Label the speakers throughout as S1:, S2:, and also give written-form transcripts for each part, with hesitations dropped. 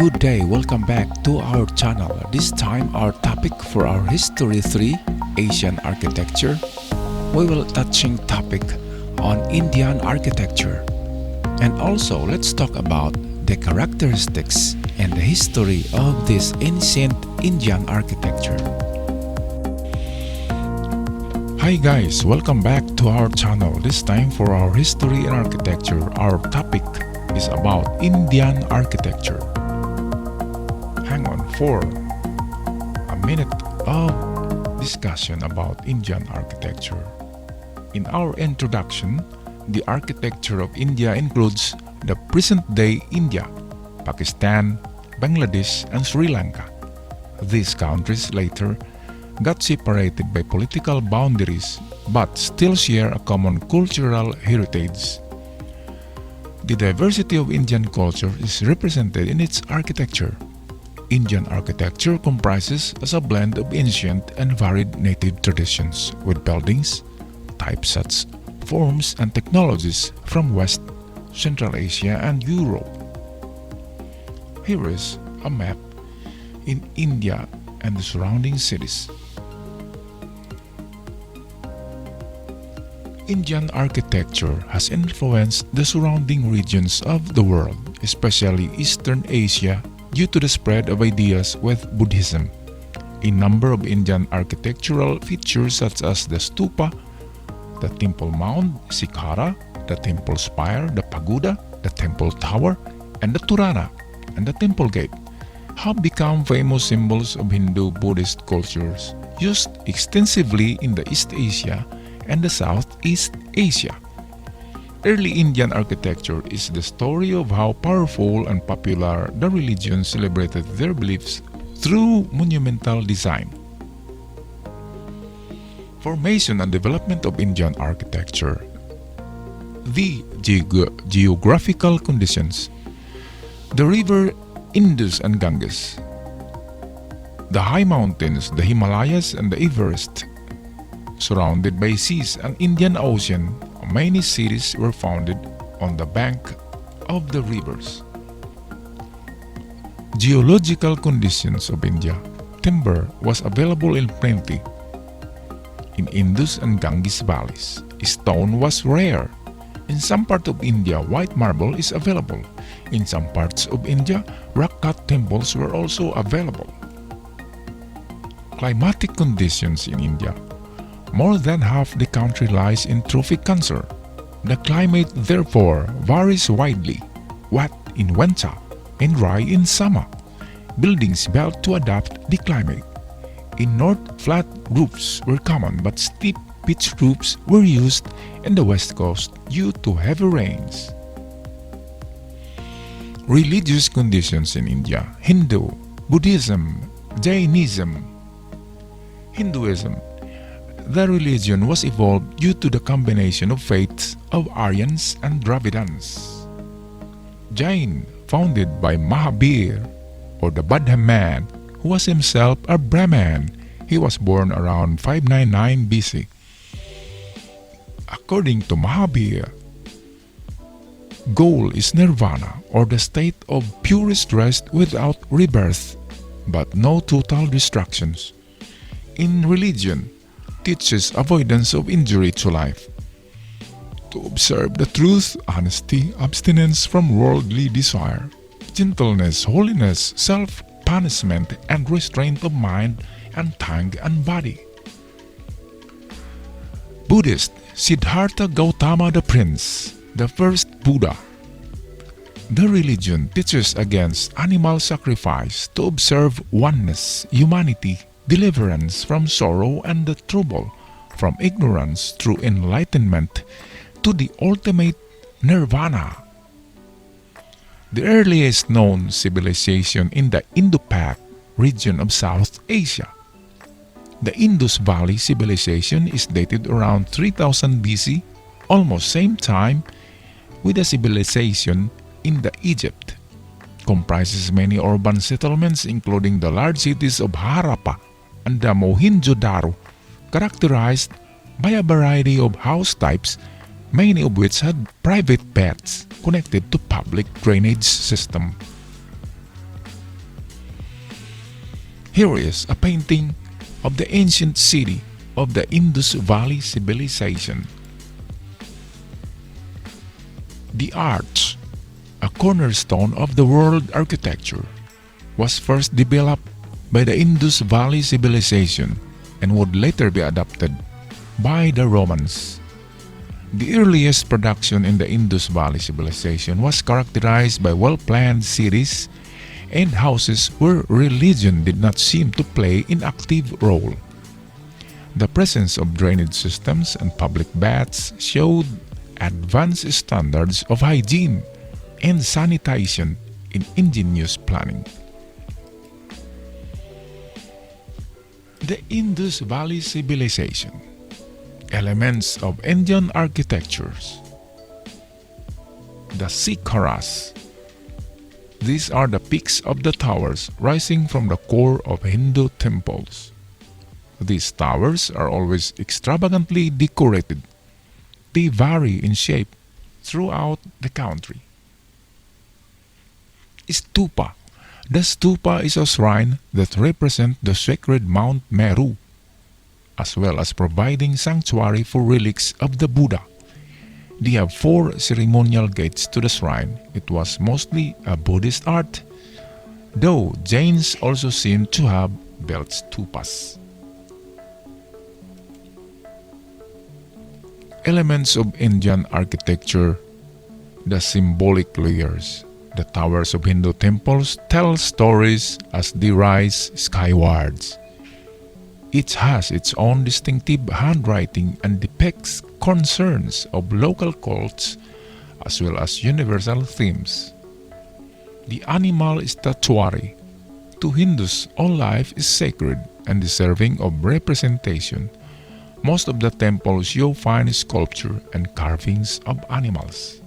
S1: good day, welcome back to our channel. This time our topic for our History 3 Asian architecture, we will touching topic on Indian architecture. And also let's talk about the characteristics and the history of this ancient Indian architecture. Hi guys, welcome back to our channel. This time for our history and architecture, our topic is about Indian architecture. Hang on for a minute of discussion about Indian architecture. In our introduction, the architecture of India includes the present-day India, Pakistan, Bangladesh, and Sri Lanka. These countries later got separated by political boundaries but still share a common cultural heritage. The diversity of Indian culture is represented in its architecture. Indian architecture comprises as a blend of ancient and varied native traditions with buildings, typesets, forms, and technologies from West, Central Asia, and Europe. Here is a map in India and the surrounding cities. Indian architecture has influenced the surrounding regions of the world, especially Eastern Asia, due to the spread of ideas with Buddhism. A number of Indian architectural features such as the stupa, the temple mound, shikhara, the temple spire, the pagoda, the temple tower, and the torana, and the temple gate have become famous symbols of Hindu-Buddhist cultures used extensively in the East Asia and the Southeast Asia. Early Indian architecture is the story of how powerful and popular the religion celebrated their beliefs through monumental design. Formation and development of Indian architecture. The geographical conditions. The river Indus and Ganges. The high mountains, the Himalayas and the Everest. Surrounded by seas and Indian Ocean, many cities were founded on the bank of the rivers. Geological conditions of India. Timber was available in plenty. In Indus and Ganges valleys, stone was rare. In some parts of India, white marble is available. In some parts of India, rock-cut temples were also available. Climatic conditions in India. More than half the country lies in tropic cancer. The climate therefore varies widely, wet in winter and dry in summer. Buildings built to adapt the climate. In north, flat roofs were common, but steep pitched roofs were used in the west coast due to heavy rains. Religious conditions in India. Hindu, Buddhism, Jainism. Hinduism. The religion was evolved due to the combination of faiths of Aryans and Dravidians. Jain, founded by Mahabir, or the Buddha man, who was himself a Brahman. He was born around 599 BC. According to Mahabir, goal is nirvana, or the state of purest rest without rebirth, but no total destructions. In religion, teaches avoidance of injury to life. To observe the truth, honesty, abstinence from worldly desire, gentleness, holiness, self-punishment, and restraint of mind and tongue and body. Buddhist, Siddhartha Gautama the Prince, the first Buddha. The religion teaches against animal sacrifice to observe oneness, humanity, deliverance from sorrow and the trouble, from ignorance through enlightenment to the ultimate nirvana. The earliest known civilization in the Indo-Pak region of South Asia. The Indus Valley civilization is dated around 3000 BC, almost same time with the civilization in the Egypt. Comprises many urban settlements including the large cities of Harappa and the Mohenjo-daro, characterized by a variety of house types, many of which had private baths connected to public drainage system. Here is a painting of the ancient city of the Indus Valley civilization. The arch, a cornerstone of the world architecture, was first developed by the Indus Valley civilization and would later be adopted by the Romans. The earliest production in the Indus Valley civilization was characterized by well-planned cities and houses where religion did not seem to play an active role. The presence of drainage systems and public baths showed advanced standards of hygiene and sanitation in ingenious planning. The Indus Valley civilization. Elements of Indian architectures. The Sikharas. These are the peaks of the towers rising from the core of Hindu temples. These towers are always extravagantly decorated. They vary in shape throughout the country. Stupa. The stupa is a shrine that represents the sacred Mount Meru, as well as providing sanctuary for relics of the Buddha. They have 4 ceremonial gates to the shrine. It was mostly a Buddhist art, though Jains also seem to have built stupas. Elements of Indian architecture. The symbolic layers. The towers of Hindu temples tell stories as they rise skywards. Each has its own distinctive handwriting and depicts concerns of local cults as well as universal themes. The animal statuary. To Hindus, all life is sacred and deserving of representation. Most of the temples show fine sculpture and carvings of animals.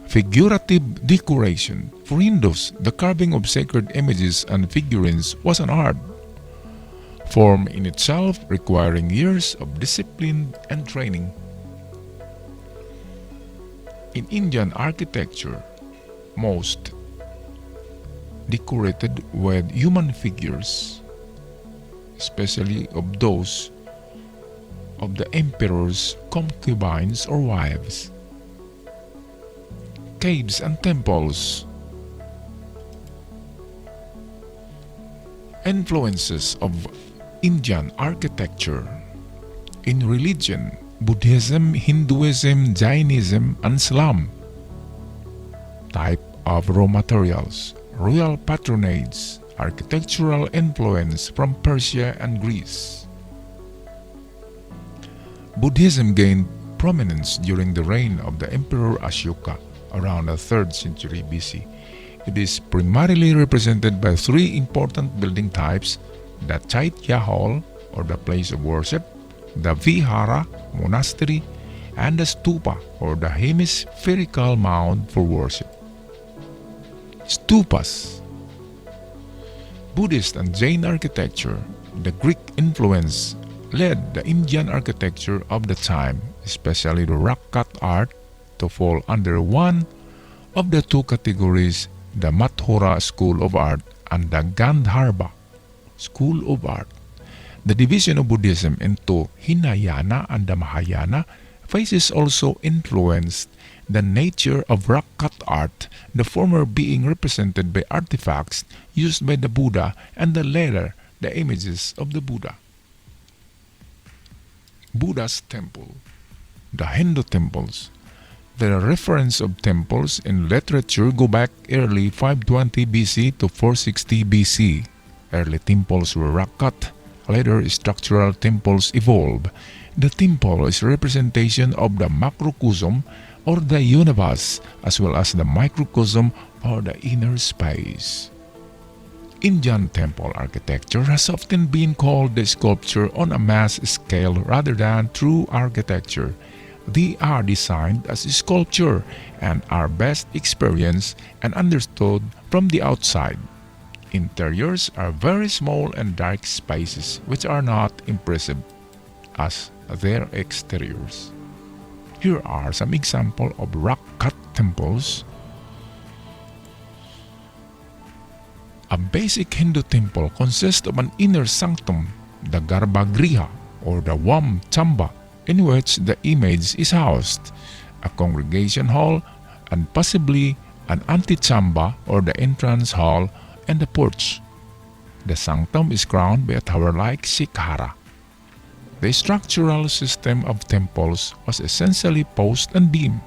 S1: Figurative decoration. For Hindus, the carving of sacred images and figurines was an art form in itself, requiring years of discipline and training. In Indian architecture, most decorated with human figures, especially of those of the emperor's concubines or wives. Caves and temples. Influences of Indian architecture. In religion, Buddhism, Hinduism, Jainism, and Islam. Type of raw materials. Royal patronage. Architectural influence from Persia and Greece. Buddhism gained prominence during the reign of the Emperor Ashoka around the 3rd century BC. It is primarily represented by 3 important building types: the Chaitya Hall, or the place of worship, the Vihara, monastery, and the Stupa, or the hemispherical mound for worship. Stupas. Buddhist and Jain architecture. The Greek influence led the Indian architecture of the time, especially the rock-cut art, to fall under one of the 2 categories, the Mathura School of Art and the Gandharva School of Art. The division of Buddhism into Hinayana and the Mahayana phases also influenced the nature of rock-cut art, the former being represented by artifacts used by the Buddha and the latter the images of the Buddha. Buddha's Temple. The Hindu temples. The reference of temples in literature go back early 520 BC to 460 BC. Early temples were rock-cut. Later, structural temples evolved. The temple is a representation of the macrocosm or the universe, as well as the microcosm or the inner space. Indian temple architecture has often been called the sculpture on a mass scale rather than true architecture. They are designed as sculpture and are best experienced and understood from the outside. Interiors are very small and dark spaces which are not impressive as their exteriors. Here are some examples of rock-cut temples. A basic Hindu temple consists of an inner sanctum, the Garbhagriha or the Wam Chamba, in which the image is housed, a congregation hall, and possibly an antechamba or the entrance hall and the porch. The sanctum is crowned by a tower-like shikhara. The structural system of temples was essentially post and beam,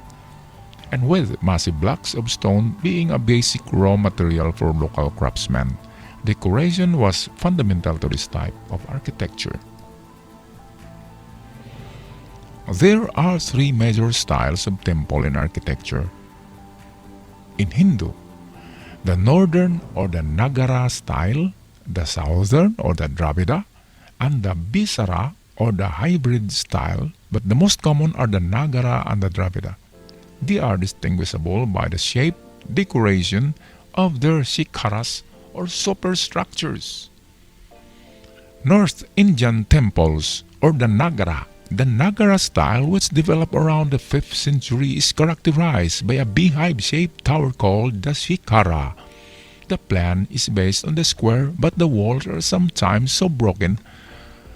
S1: and with massive blocks of stone being a basic raw material for local craftsmen, decoration was fundamental to this type of architecture. There are three major styles of temple in architecture. In Hindu, the northern or the Nagara style, the southern or the Dravida, and the Bisara or the hybrid style, but the most common are the Nagara and the Dravida. They are distinguishable by the shape, decoration of their shikharas or superstructures. North Indian temples or the Nagara. The Nagara style, which developed around the 5th century, is characterized by a beehive-shaped tower called the shikhara. The plan is based on the square, but the walls are sometimes so broken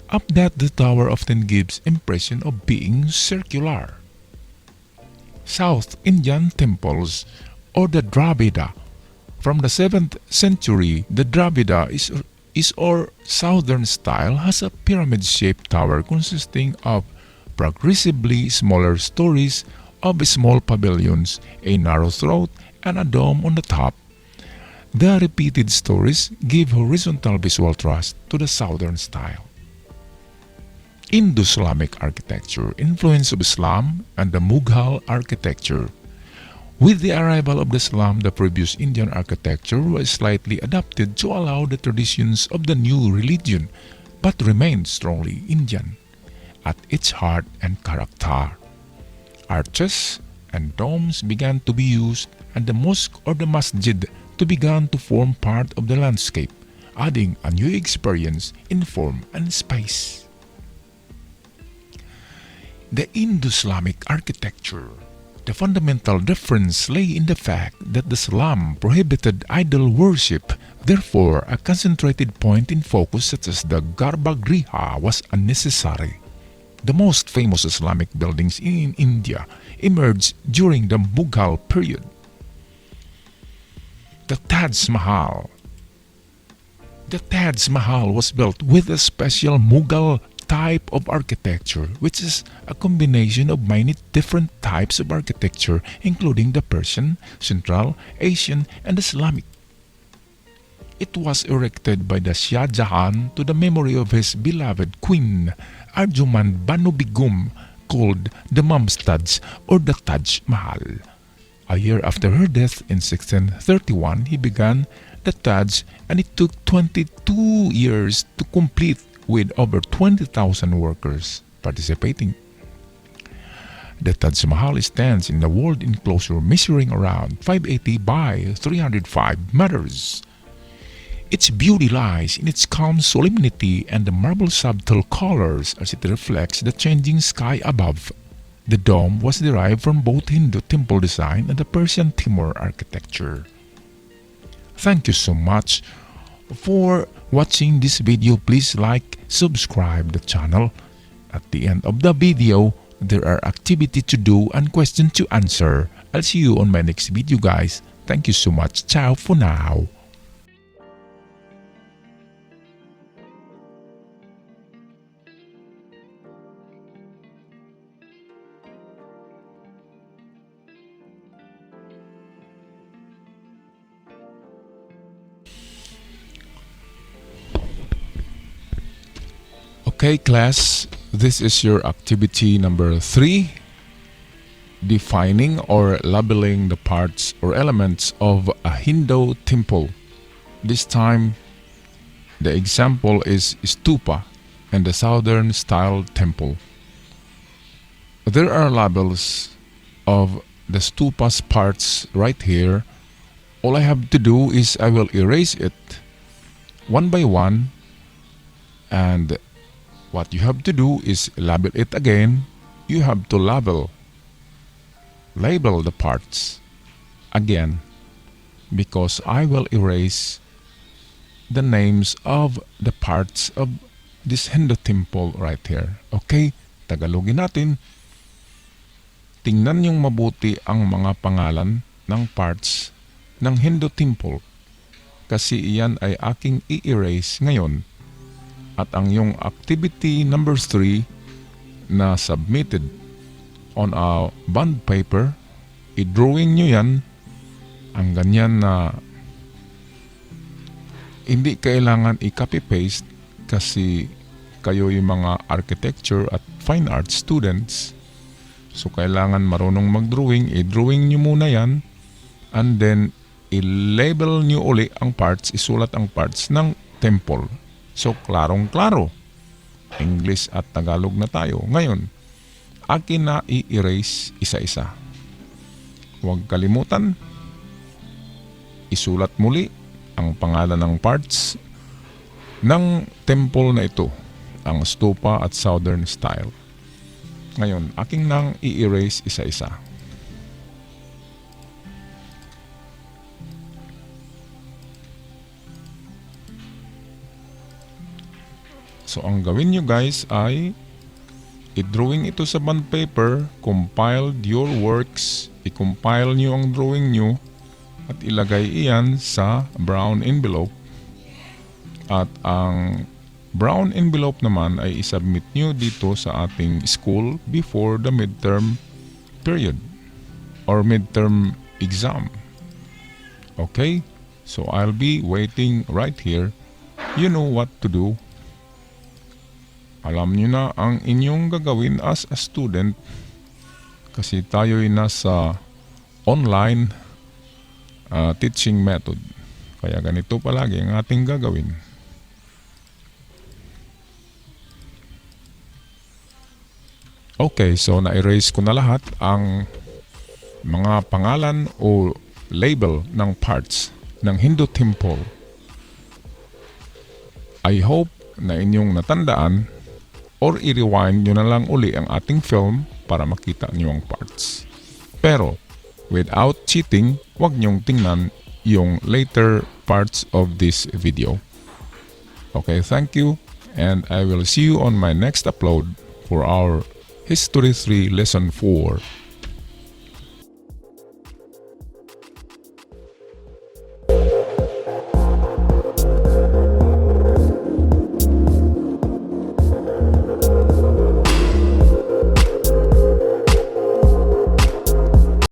S1: up that the tower often gives impression of being circular. South Indian temples or the Dravida. From the 7th century, the Dravida is or southern style has a pyramid-shaped tower consisting of progressively smaller stories of small pavilions, a narrow throat, and a dome on the top. The repeated stories give horizontal visual thrust to the southern style. Indo-Islamic architecture, influence of Islam and the Mughal architecture. With the arrival of Islam, the previous Indian architecture was slightly adapted to allow the traditions of the new religion, but remained strongly Indian at its heart and character. Arches and domes began to be used, and the mosque or the masjid to began to form part of the landscape, adding a new experience in form and space. The Indo-Islamic architecture. The fundamental difference lay in the fact that Islam prohibited idol worship. Therefore, a concentrated point in focus such as the Garbhagriha was unnecessary. The most famous Islamic buildings in India emerged during the Mughal period. The Taj Mahal. The Taj Mahal was built with a special Mughal type of architecture, which is a combination of many different types of architecture, including the Persian, Central Asian, and Islamic. It was erected by the Shah Jahan to the memory of his beloved queen, Arjuman Banu Begum, called the Mumtaz or the Taj Mahal. A year after her death in 1631, he began the Taj, and it took 22 years to complete, with over 20,000 workers participating. The Taj Mahal stands in the walled enclosure measuring around 580 by 305 meters. Its beauty lies in its calm solemnity and the marble subtle colors as it reflects the changing sky above. The dome was derived from both Hindu temple design and the Persian Timur architecture. Thank you so much for watching this video. Please like, subscribe the channel. At the end of the video, there are activity to do and question to answer. I'll see you on my next video, guys. Thank you so much. Ciao for now. Okay, class, this is your activity number 3, defining or labeling the parts or elements of a Hindu temple. This time, the example is stupa and the southern style temple. There are labels of the stupa's parts right here. All I have to do is I will erase it one by one, and what you have to do is label it again. You have to label the parts again, because I will erase the names of the parts of this Hindu temple right here. Okay, Tagalogin natin. Tingnan niyong mabuti ang mga pangalan ng parts ng Hindu temple kasi iyan ay aking i-erase ngayon. At ang yung activity number 3 na submitted on a bond paper, i-drawing nyo yan. Ang ganyan na hindi kailangan i-copy-paste kasi kayo yung mga architecture at fine arts students. So, kailangan marunong mag-drawing. I-drawing nyo muna yan. And then, i-label nyo uli ang parts. Isulat ang parts ng temple. So, klarong-klaro. English at Tagalog na tayo. Ngayon, akin na i-erase isa-isa. Huwag kalimutan. Isulat muli ang pangalan ng parts ng temple na ito. Ang stupa at southern style. Ngayon, aking nang i-erase isa-isa. So, ang gawin nyo guys ay i-drawing ito sa bond paper, compile your works, i-compile nyo ang drawing nyo at ilagay iyan sa brown envelope. At ang brown envelope naman ay isubmit nyo dito sa ating school before the midterm period or midterm exam. Okay? So, I'll be waiting right here. You know what to do. Alam nyo na ang inyong gagawin as a student kasi tayo'y nasa online teaching method. Kaya ganito palagi ang ating gagawin. Okay, so na-erase ko na lahat ang mga pangalan o label ng parts ng Hindu temple. I hope na inyong natandaan or i-rewind nyo na lang uli ang ating film para makita nyo ang parts. Pero, without cheating, huwag nyong tingnan yung later parts of this video. Okay, thank you, and I will see you on my next upload for our History 3 Lesson 4.